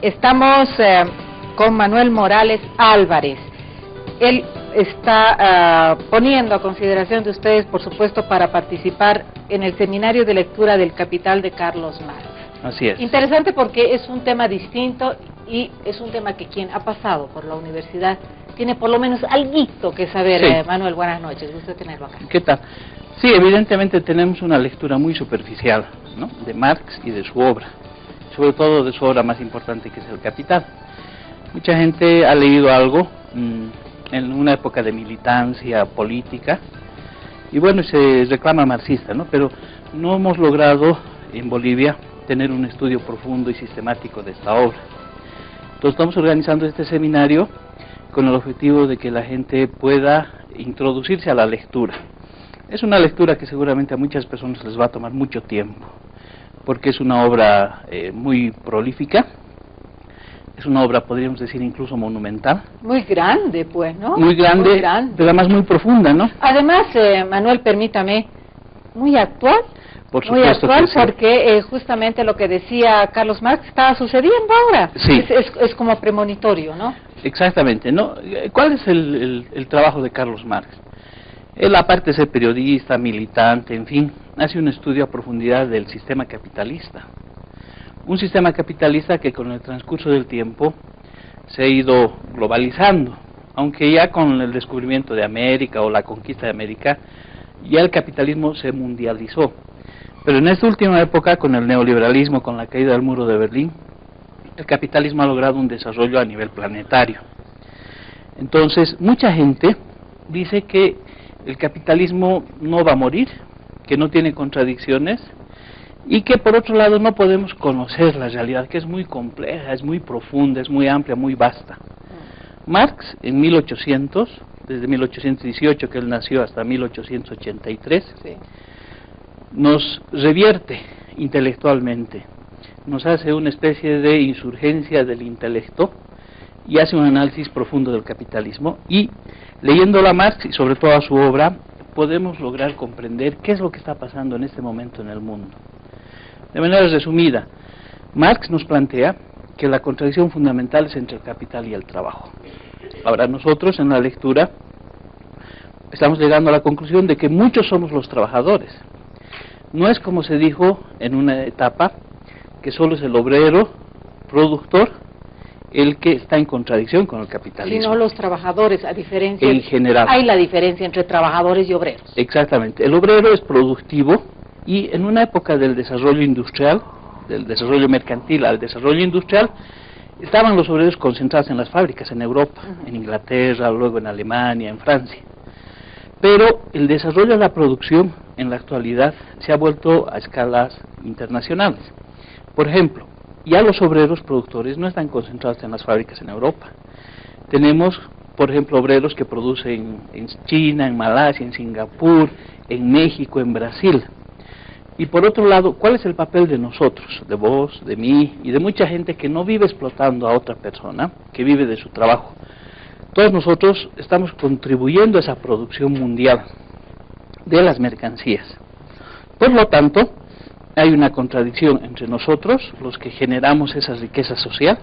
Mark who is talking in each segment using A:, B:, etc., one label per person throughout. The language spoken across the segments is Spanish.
A: estamos con Manuel Morales Álvarez. Él está poniendo a consideración de ustedes, por supuesto, para participar en el seminario de lectura del Capital de Carlos Marx.
B: Así es.
A: Interesante porque es un tema distinto y es un tema que quien ha pasado por la universidad tiene por lo menos alguito que saber.
B: Sí.
A: Manuel, buenas noches, gusto tenerlo acá.
B: ¿Qué tal? Sí, evidentemente tenemos una lectura muy superficial, ¿no?, de Marx y de su obra, sobre todo de su obra más importante, que es el Capital. Mucha gente ha leído algo en una época de militancia política y bueno, se reclama marxista, ¿no?, pero no hemos logrado en Bolivia tener un estudio profundo y sistemático de esta obra. Entonces estamos organizando este seminario con el objetivo de que la gente pueda introducirse a la lectura. Es una lectura que seguramente a muchas personas les va a tomar mucho tiempo, porque es una obra muy prolífica, es una obra, podríamos decir, incluso monumental.
A: Muy grande, pues, ¿no?
B: Muy grande,
A: muy grande.
B: pero además muy profunda, ¿no?
A: Además, Manuel, permítame, muy actual.
B: Por
A: muy
B: supuesto
A: actual,
B: que sí.
A: porque justamente lo que decía Carlos Marx está sucediendo ahora.
B: Sí.
A: Es como premonitorio, ¿no?
B: Exactamente, ¿no? ¿Cuál es el trabajo de Carlos Marx? Él, aparte de ser periodista, militante, en fin, hace un estudio a profundidad del sistema capitalista. Un sistema capitalista que con el transcurso del tiempo se ha ido globalizando, aunque ya con el descubrimiento de América o la conquista de América, ya el capitalismo se mundializó. Pero en esta última época, con el neoliberalismo, con la caída del muro de Berlín, el capitalismo ha logrado un desarrollo a nivel planetario. Entonces, mucha gente dice que el capitalismo no va a morir, que no tiene contradicciones, y que por otro lado no podemos conocer la realidad, que es muy compleja, es muy profunda, es muy amplia, muy vasta. Marx, en 1800, desde 1818 que él nació hasta 1883,
A: Sí.
B: nos revierte intelectualmente, nos hace una especie de insurgencia del intelecto y hace un análisis profundo del capitalismo, y leyendo a Marx y sobre todo a su obra podemos lograr comprender qué es lo que está pasando en este momento en el mundo. De manera resumida, Marx nos plantea que la contradicción fundamental es entre el capital y el trabajo. Ahora nosotros en la lectura estamos llegando a la conclusión de que muchos somos los trabajadores. No es como se dijo en una etapa, que solo es el obrero, productor, el que está en contradicción con el capitalismo.
A: Sino los trabajadores, a diferencia...
B: En general.
A: Hay la diferencia entre trabajadores y obreros.
B: Exactamente. El obrero es productivo y en una época del desarrollo industrial, del desarrollo mercantil al desarrollo industrial, estaban los obreros concentrados en las fábricas, en Europa, en Inglaterra, luego en Alemania, en Francia. Pero el desarrollo de la producción en la actualidad se ha vuelto a escalas internacionales. Por ejemplo, ya los obreros productores no están concentrados en las fábricas en Europa. Tenemos, por ejemplo, obreros que producen en China, en Malasia, en Singapur, en México, en Brasil. Y por otro lado, ¿cuál es el papel de nosotros, de vos, de mí y de mucha gente que no vive explotando a otra persona, que vive de su trabajo? Todos nosotros estamos contribuyendo a esa producción mundial de las mercancías. Por lo tanto, hay una contradicción entre nosotros, los que generamos esa riqueza social,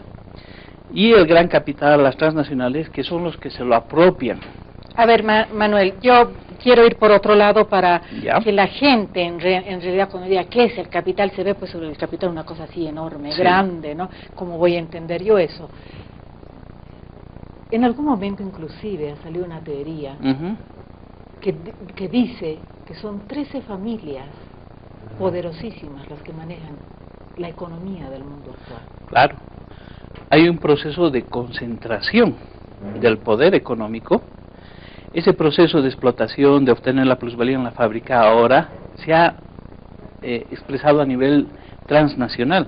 B: y el gran capital, las transnacionales, que son los que se lo apropian.
A: A ver, Manuel, yo quiero ir por otro lado para que la gente, en realidad, cuando diga qué es el capital, se ve pues sobre el capital una cosa así enorme,
B: Sí.
A: grande, ¿no? ¿Cómo voy a entender yo eso? En algún momento inclusive ha salido una teoría que dice que son 13 familias poderosísimas las que manejan la economía del mundo actual.
B: Claro, hay un proceso de concentración del poder económico. Ese proceso de explotación, de obtener la plusvalía en la fábrica, ahora se ha expresado a nivel transnacional.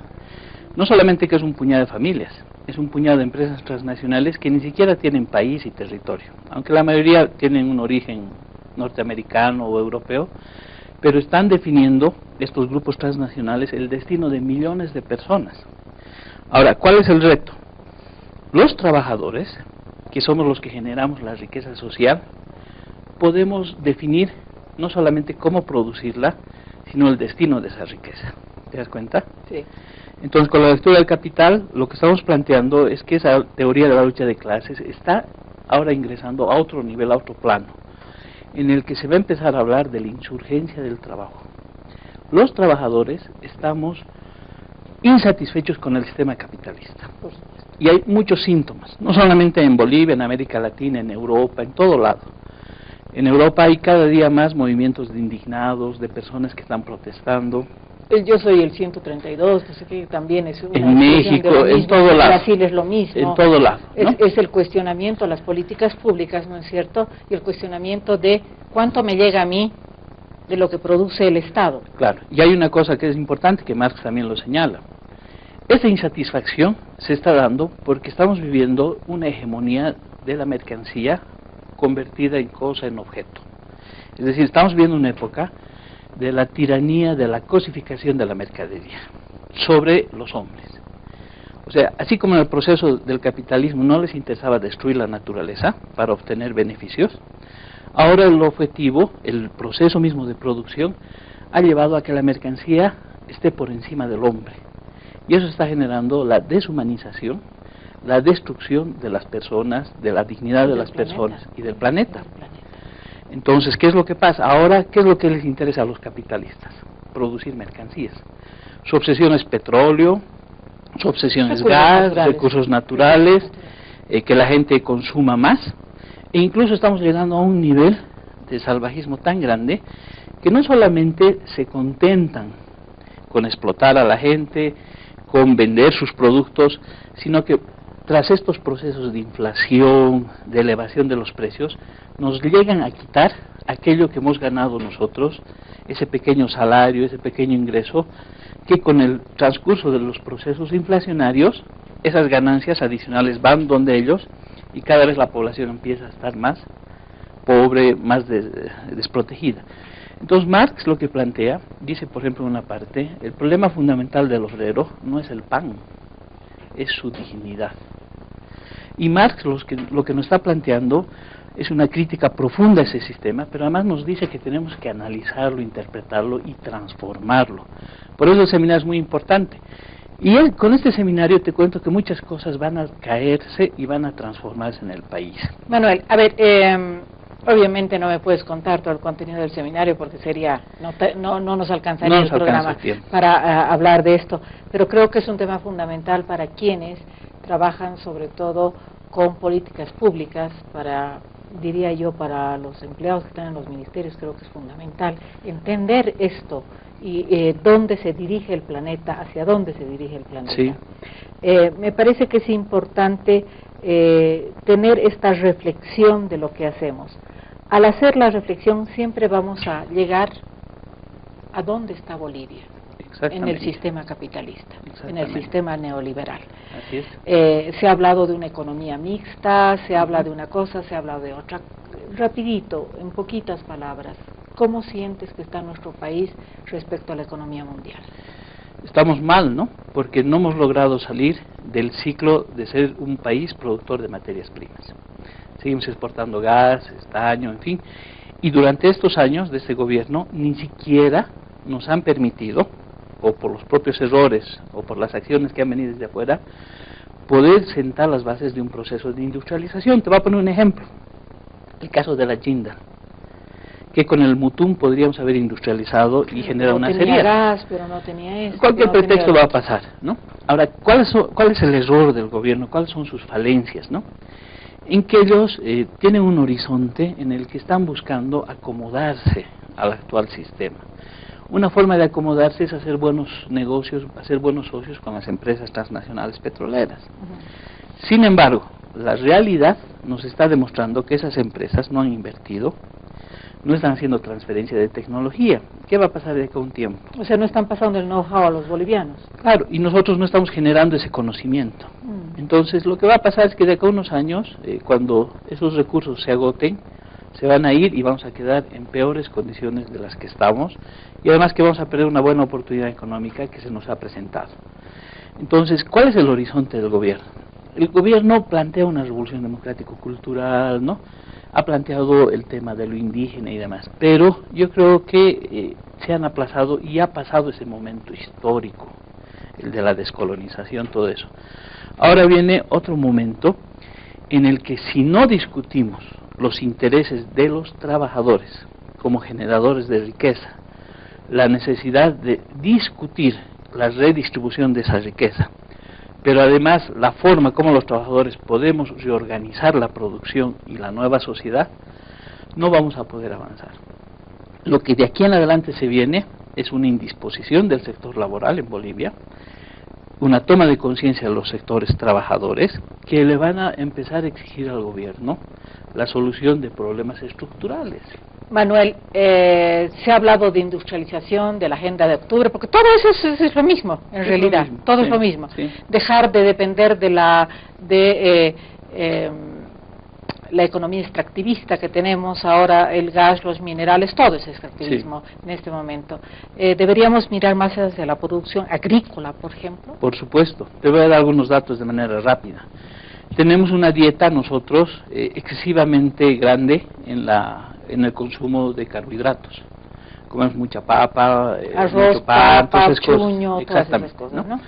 B: No solamente que es un puñado de familias, es un puñado de empresas transnacionales que ni siquiera tienen país y territorio, aunque la mayoría tienen un origen norteamericano o europeo, pero están definiendo estos grupos transnacionales el destino de millones de personas. Ahora, ¿cuál es el reto? Los trabajadores, que somos los que generamos la riqueza social, podemos definir no solamente cómo producirla, sino el destino de esa riqueza. ¿te das cuenta?
A: Sí.
B: Entonces, con la lectura del Capital, lo que estamos planteando es que esa teoría de la lucha de clases está ahora ingresando a otro nivel, a otro plano, en el que se va a empezar a hablar de la insurgencia del trabajo. Los trabajadores estamos insatisfechos con el sistema capitalista. Y hay muchos síntomas, no solamente en Bolivia, en América Latina, en Europa, en todo lado. En Europa hay cada día más movimientos de indignados, de personas que están protestando.
A: Yo soy el 132, no sé qué, también es una
B: en México, en todo lado.
A: En Brasil es lo mismo.
B: En todo lado, ¿no?
A: Es el cuestionamiento a las políticas públicas, ¿no es cierto? Y el cuestionamiento de cuánto me llega a mí de lo que produce el Estado.
B: Claro, y hay una cosa que es importante, que Marx también lo señala. Esa insatisfacción se está dando porque estamos viviendo una hegemonía de la mercancía convertida en cosa, en objeto. Es decir, estamos viviendo una época de la tiranía, de la cosificación de la mercadería sobre los hombres. O sea, así como en el proceso del capitalismo no les interesaba destruir la naturaleza para obtener beneficios, ahora el objetivo, el proceso mismo de producción, ha llevado a que la mercancía esté por encima del hombre. Y eso está generando la deshumanización, la destrucción de las personas, de la dignidad de las personas y del planeta. Entonces, ¿qué es lo que pasa? Ahora, ¿qué es lo que les interesa a los capitalistas? Producir mercancías. Su obsesión es petróleo, su obsesión es gas, recursos naturales, que la gente consuma más. E incluso estamos llegando a un nivel de salvajismo tan grande que no solamente se contentan con explotar a la gente, con vender sus productos, sino que tras estos procesos de inflación, de elevación de los precios, nos llegan a quitar aquello que hemos ganado nosotros, ese pequeño salario, ese pequeño ingreso, que con el transcurso de los procesos inflacionarios, esas ganancias adicionales van donde ellos, y cada vez la población empieza a estar más pobre, más desprotegida. Entonces Marx lo que plantea, dice por ejemplo en una parte, el problema fundamental del obrero no es el pan, es su dignidad. Y Marx lo que nos está planteando es una crítica profunda a ese sistema, pero además nos dice que tenemos que analizarlo, interpretarlo y transformarlo. Por eso el seminario es muy importante. Y con este seminario te cuento que muchas cosas van a caerse y van a transformarse en el país.
A: Manuel, a ver, obviamente no me puedes contar todo el contenido del seminario porque sería no nos alcanzaría el programa para hablar de esto, pero creo que es un tema fundamental para quienes trabajan sobre todo con políticas públicas, diría yo, para los empleados que están en los ministerios. Creo que es fundamental entender esto y dónde se dirige el planeta, hacia dónde se dirige el planeta.
B: Sí.
A: Me parece que es importante tener esta reflexión de lo que hacemos. Al hacer la reflexión siempre vamos a llegar a dónde está Bolivia en el sistema capitalista, en el sistema neoliberal.
B: Así es.
A: Se ha hablado de una economía mixta, se habla de una cosa, se habla de otra. Rapidito, en poquitas palabras, ¿cómo sientes que está nuestro país respecto a la economía mundial?
B: Estamos mal, ¿no? Porque no hemos logrado salir del ciclo de ser un país productor de materias primas. Seguimos exportando gas, estaño, en fin. Y durante estos años de este gobierno ni siquiera nos han permitido, o por los propios errores, o por las acciones que han venido desde afuera, poder sentar las bases de un proceso de industrialización. Te voy a poner un ejemplo. El caso de la Jindal, que con el Mutum podríamos haber industrializado y generar una serie.
A: No tenía gas, pero no tenía esto.
B: Cualquier pretexto va a pasar, ¿no? Ahora, ¿cuál es el error del gobierno? ¿Cuáles son sus falencias, no? En que ellos tienen un horizonte en el que están buscando acomodarse al actual sistema. Una forma de acomodarse es hacer buenos negocios, hacer buenos socios con las empresas transnacionales petroleras. Sin embargo, la realidad nos está demostrando que esas empresas no han invertido, no están haciendo transferencia de tecnología. ¿Qué va a pasar de acá a un tiempo?
A: O sea, no están pasando el know-how a los bolivianos.
B: Claro, y nosotros no estamos generando ese conocimiento. Entonces, lo que va a pasar es que de acá a unos años, cuando esos recursos se agoten, se van a ir y vamos a quedar en peores condiciones de las que estamos, y además que vamos a perder una buena oportunidad económica que se nos ha presentado. Entonces, ¿cuál es el horizonte del gobierno? El gobierno plantea una revolución democrático-cultural, ¿no? Ha planteado el tema de lo indígena y demás, pero yo creo que se han aplazado y ha pasado ese momento histórico, el de la descolonización, todo eso. Ahora viene otro momento en el que si no discutimos los intereses de los trabajadores como generadores de riqueza, la necesidad de discutir la redistribución de esa riqueza, pero además la forma como los trabajadores podemos reorganizar la producción y la nueva sociedad, no vamos a poder avanzar. Lo que de aquí en adelante se viene es una indisposición del sector laboral en Bolivia, una toma de conciencia de los sectores trabajadores que le van a empezar a exigir al gobierno la solución de problemas estructurales.
A: Manuel, se ha hablado de industrialización, de la agenda de octubre, porque todo eso es lo mismo, en realidad, todo es lo mismo.
B: Sí.
A: Dejar de depender de la economía extractivista que tenemos ahora, el gas, los minerales, todo es extractivismo en este momento. ¿Deberíamos mirar más hacia la producción agrícola, por ejemplo?
B: Por supuesto, te voy a dar algunos datos de manera rápida. Tenemos una dieta nosotros excesivamente grande en el consumo de carbohidratos. Comemos mucha papa,
A: arroz,
B: mucho pan,
A: papa, chuño, todas esas cosas, ¿no?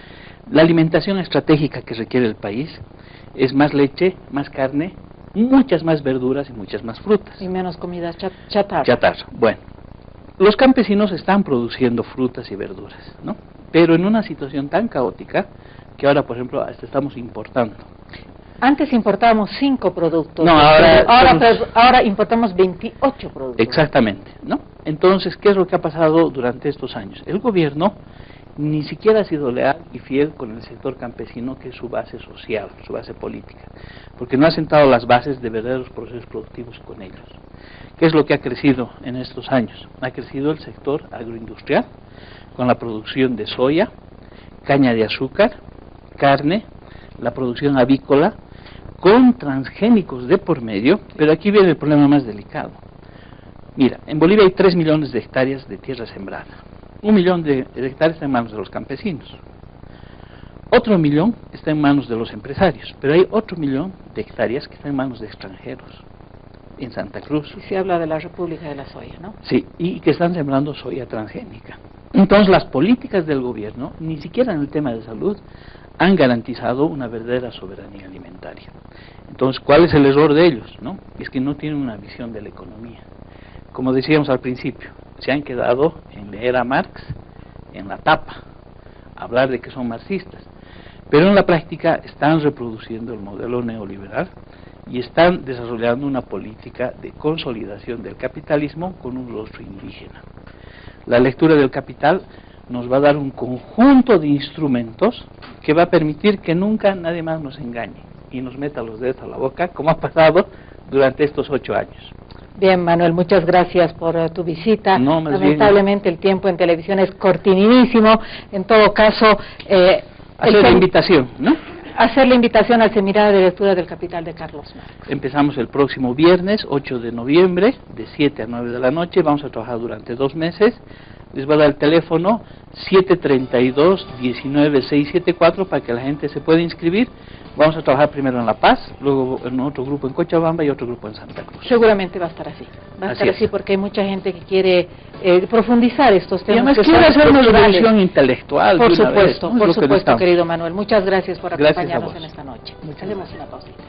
B: La alimentación estratégica que requiere el país es más leche, más carne, muchas más verduras y muchas más frutas.
A: Y menos comida chatarra.
B: Chatarra. Bueno, los campesinos están produciendo frutas y verduras, ¿no? Pero en una situación tan caótica que ahora, por ejemplo, hasta estamos importando.
A: Antes importábamos 5 productos.
B: No,
A: ahora importamos 28 productos.
B: Exactamente, ¿no? Entonces, ¿qué es lo que ha pasado durante estos años? El gobierno ni siquiera ha sido leal y fiel con el sector campesino, que es su base social, su base política, porque no ha sentado las bases de verdaderos procesos productivos con ellos. ¿Qué es lo que ha crecido en estos años? Ha crecido el sector agroindustrial, con la producción de soya, caña de azúcar, carne, la producción avícola, con transgénicos de por medio, pero aquí viene el problema más delicado. Mira, en Bolivia hay 3 millones de hectáreas de tierra sembrada. 1 millón de hectáreas está en manos de los campesinos. Otro millón está en manos de los empresarios, pero hay otro millón de hectáreas que están en manos de extranjeros, en Santa Cruz.
A: Y se habla de la República de la Soya, ¿no?
B: Sí, y que están sembrando soya transgénica. Entonces, las políticas del gobierno, ni siquiera en el tema de salud, han garantizado una verdadera soberanía alimentaria. Entonces, ¿cuál es el error de ellos, no? Es que no tienen una visión de la economía. Como decíamos al principio, se han quedado en leer a Marx, en la tapa, hablar de que son marxistas, pero en la práctica están reproduciendo el modelo neoliberal y están desarrollando una política de consolidación del capitalismo con un rostro indígena. La lectura del Capital nos va a dar un conjunto de instrumentos que va a permitir que nunca nadie más nos engañe y nos meta los dedos a la boca, como ha pasado durante estos 8 años.
A: Bien, Manuel, muchas gracias por tu visita.
B: No,
A: lamentablemente el tiempo en televisión es cortinísimo. En todo caso,
B: hacer la invitación, ¿no?
A: Hacer la invitación al seminario de lectura del Capital de Carlos Marx.
B: Empezamos el próximo viernes, 8 de noviembre, de 7 a 9 de la noche. Vamos a trabajar durante 2 meses. Les voy a dar el teléfono 732-19674 para que la gente se pueda inscribir. Vamos a trabajar primero en La Paz, luego en otro grupo en Cochabamba y otro grupo en Santa Cruz.
A: Seguramente va a estar así. Va a estar así porque hay mucha gente que quiere profundizar estos temas.
B: Y además quiere hacer una revolución intelectual.
A: Por supuesto, querido Manuel. Muchas gracias por acompañarnos en esta noche.
B: Hacemos una pausita.